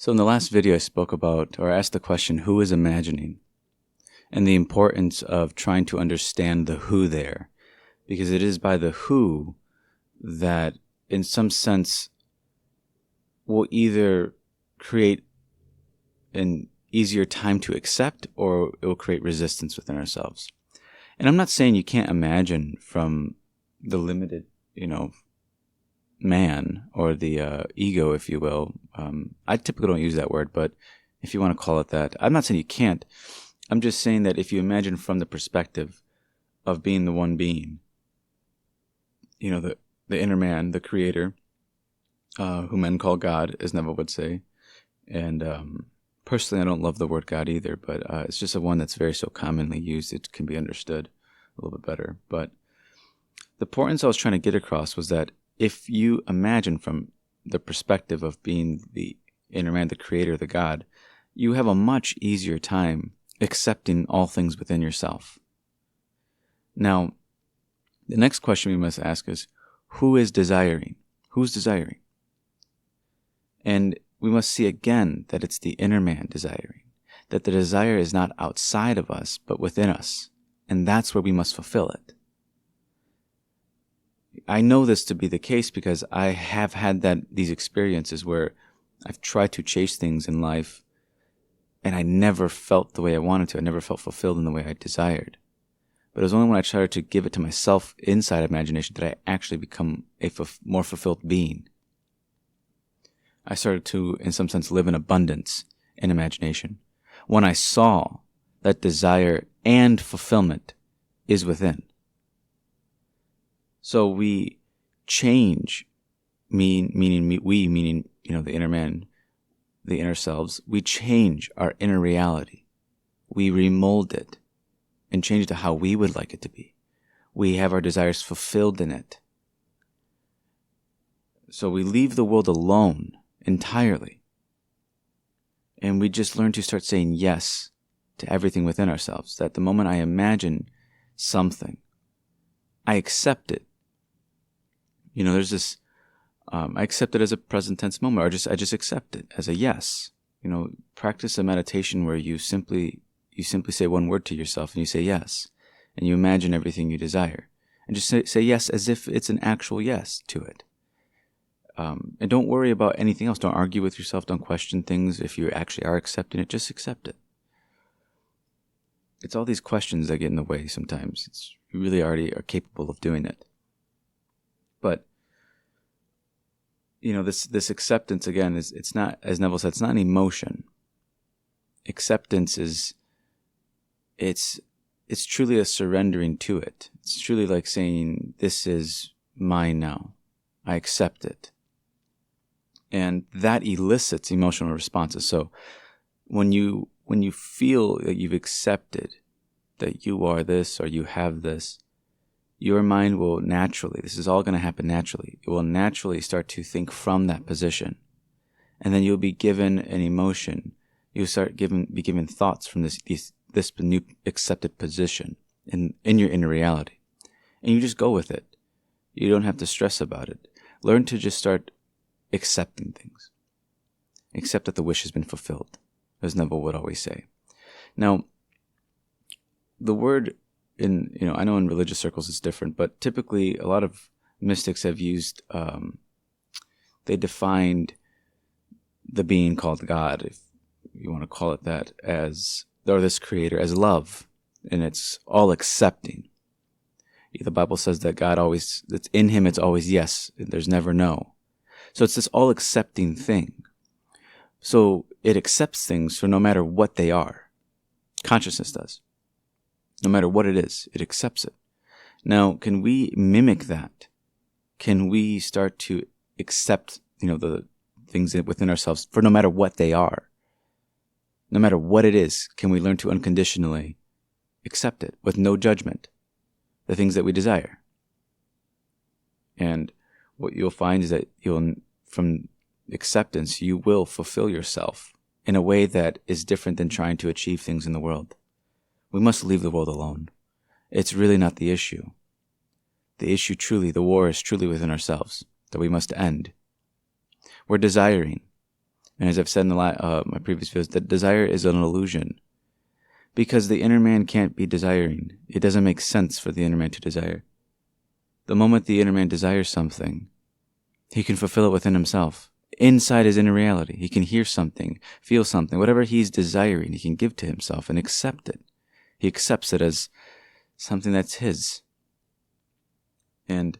So in the last video, I spoke about, or asked the question, who is imagining? And the importance of trying to understand the who there. Because it is by the who that, in some sense, will either create an easier time to accept, or it will create resistance within ourselves. And I'm not saying you can't imagine from the limited, man, or the ego, if you will. I typically don't use that word, but if you want to call it that, I'm not saying you can't. I'm just saying that if you imagine from the perspective of being the one being, the inner man, the creator, who men call God, as Neville would say. And personally, I don't love the word God either, but it's just a one that's very so commonly used. It can be understood a little bit better. But the importance I was trying to get across was that if you imagine from the perspective of being the inner man, the creator, the God, you have a much easier time accepting all things within yourself. Now, the next question we must ask is, who is desiring? Who's desiring? And we must see again that it's the inner man desiring, that the desire is not outside of us, but within us. And that's where we must fulfill it. I know this to be the case because I have had these experiences where I've tried to chase things in life and I never felt the way I wanted to. I never felt fulfilled in the way I desired. But it was only when I tried to give it to myself inside imagination that I actually become a more fulfilled being. I started to, in some sense, live in abundance in imagination when I saw that desire and fulfillment is within. So we change, meaning the inner man, the inner selves. We change our inner reality. We remold it and change it to how we would like it to be. We have our desires fulfilled in it. So we leave the world alone entirely. And we just learn to start saying yes to everything within ourselves. That the moment I imagine something, I accept it. There's this, I accept it as a present tense moment, or I just accept it as a yes. Practice a meditation where you simply say one word to yourself and you say yes, and you imagine everything you desire, and just say yes as if it's an actual yes to it. And don't worry about anything else. Don't argue with yourself. Don't question things. If you actually are accepting it, just accept it. It's all these questions that get in the way sometimes. You really already are capable of doing it. But, this acceptance, again, it's not, as Neville said, it's not an emotion. Acceptance it's truly a surrendering to it. It's truly like saying, this is mine now. I accept it. And that elicits emotional responses. So when you feel that you've accepted that you are this or you have this, your mind will naturally, this is all going to happen naturally, it will naturally start to think from that position. And then you'll be given an emotion. You'll be given thoughts from this new accepted position in your inner reality. And you just go with it. You don't have to stress about it. Learn to just start accepting things. Accept that the wish has been fulfilled, as Neville would always say. Now, the word I know in religious circles it's different, but typically a lot of mystics have used, they defined the being called God, if you want to call it that, or this creator, as love, and it's all accepting. The Bible says that God that's in him, it's always yes, there's never no. So it's this all accepting thing. So it accepts things for no matter what they are. Consciousness does. No matter what it is, it accepts it. Now, can we mimic that? Can we start to accept, the things within ourselves for no matter what they are? No matter what it is, can we learn to unconditionally accept it with no judgment, the things that we desire? And what you'll find is that from acceptance, you will fulfill yourself in a way that is different than trying to achieve things in the world. We must leave the world alone. It's really not the issue. The issue truly, the war is truly within ourselves, that we must end. We're desiring. And as I've said in my previous videos, that desire is an illusion. Because the inner man can't be desiring. It doesn't make sense for the inner man to desire. The moment the inner man desires something, he can fulfill it within himself. Inside his inner reality. He can hear something, feel something. Whatever he's desiring, he can give to himself and accept it. He accepts it as something that's his. And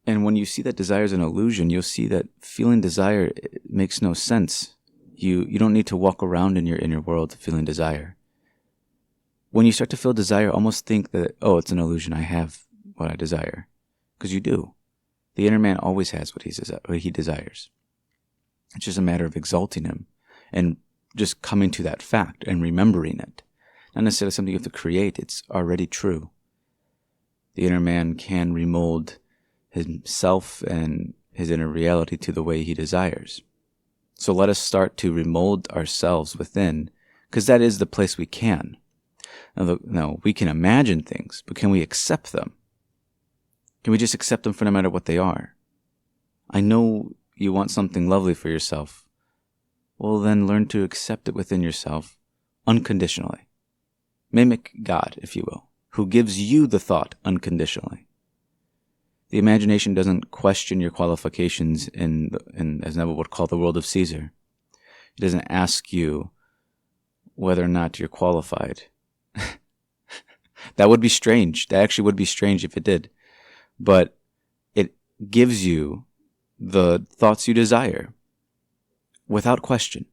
when you see that desire is an illusion, you'll see that feeling desire makes no sense. You don't need to walk around in your inner world feeling desire. When you start to feel desire, almost think that, oh, it's an illusion. I have what I desire. Because you do. The inner man always has what he desires. It's just a matter of exalting him and just coming to that fact and remembering it. Not necessarily something you have to create. It's already true. The inner man can remold himself and his inner reality to the way he desires. So let us start to remold ourselves within, because that is the place we can. Now, we can imagine things, but can we accept them? Can we just accept them for no matter what they are? I know you want something lovely for yourself. Well, then learn to accept it within yourself unconditionally. Mimic God, if you will, who gives you the thought unconditionally. The imagination doesn't question your qualifications in as Neville would call, the world of Caesar. It doesn't ask you whether or not you're qualified. That would be strange. That actually would be strange if it did. But it gives you the thoughts you desire without question.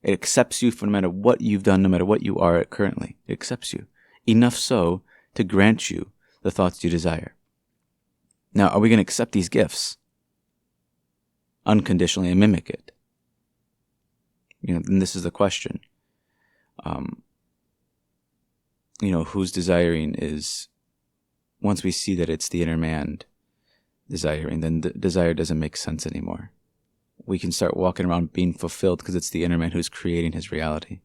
It accepts you for no matter what you've done, no matter what you are currently. It accepts you. Enough so to grant you the thoughts you desire. Now, are we going to accept these gifts unconditionally and mimic it? And this is the question. Who's desiring is, once we see that it's the inner man desiring, then the desire doesn't make sense anymore. We can start walking around being fulfilled because it's the inner man who's creating his reality.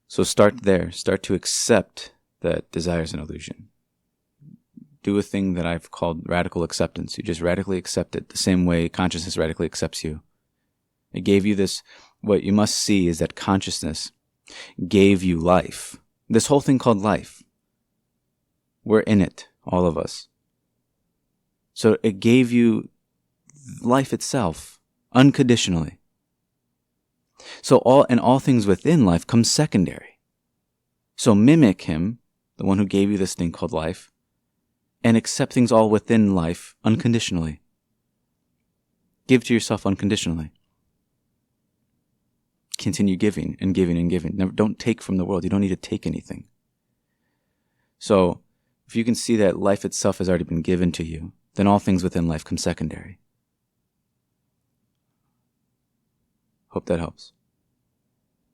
So start there. Start to accept that desire is an illusion. Do a thing that I've called radical acceptance. You just radically accept it the same way consciousness radically accepts you. It gave you this. What you must see is that consciousness gave you life. This whole thing called life. We're in it, all of us. So it gave you life itself, unconditionally. So all things within life come secondary. So mimic him, the one who gave you this thing called life, and accept things all within life unconditionally. Give to yourself unconditionally. Continue giving and giving and giving. Don't take from the world. You don't need to take anything. So if you can see that life itself has already been given to you, then all things within life come secondary. Hope that helps.